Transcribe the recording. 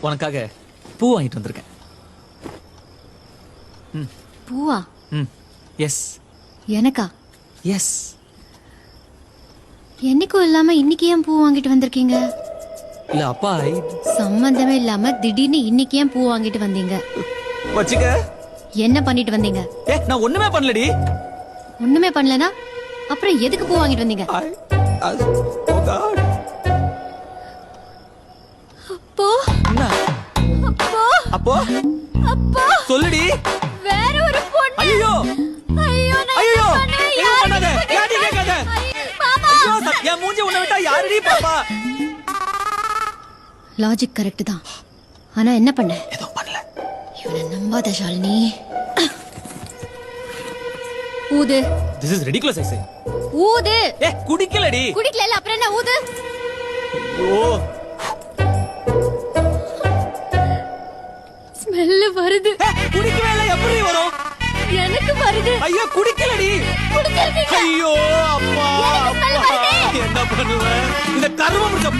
உனக்காக பூ வாங்கிட்டு வந்திருக்கேன். பூவா? எஸ். எனக்கா? எஸ். என்னைக்கும் இல்லாம இன்னைக்கு ஏன் பூ வாங்கிட்டு வந்திருக்கீங்க? இல்ல அப்பா சம்பந்தமே இல்லாம திடீர்னு இன்னைக்கு ஏன் பூ வாங்கிட்டு வந்தீங்க? வச்சுக்க. என்ன பண்ணிட்டு வந்தீங்க? நான் ஒண்ணுமே பண்ணலடி. ஒண்ணுமே பண்ணலனா அப்புறம் எதுக்கு பூ வாங்கிட்டு வந்தீங்க? அப்போ அப்போ அப்போ அப்போ சொல்லுடி. வேற ஒரு பொண்ணு. ஐயோ ஐயோ ஐயோ யாரு பண்ணாத. யாடி கேட்காத. பாப்பா என் மூஞ்சி உன்னை விட்டா யாரடி பாப்பா? லாஜிக் கரெக்ட் தான். ஆனா என்ன பண்ண? எதுவும் பண்ணல. இவனை நம்பாத ஷாலினி. ஊது. This is ridiculous I say. ஊது. குடிக்கலடி. குடிக்கல அப்புறம் என்ன ஊது? ஐயோ ஸ்மெல் வருது. குடிக்கவே இல்ல. எப்படி வரும்? எனக்கு வருது. ஐயோ குடிக்கலடி. குடிச்சிருக்கீங்க. ஐயோ அப்பா எனக்கு smell வருது. என்ன பண்ணுவேன்? இந்த கருமம் இருக்க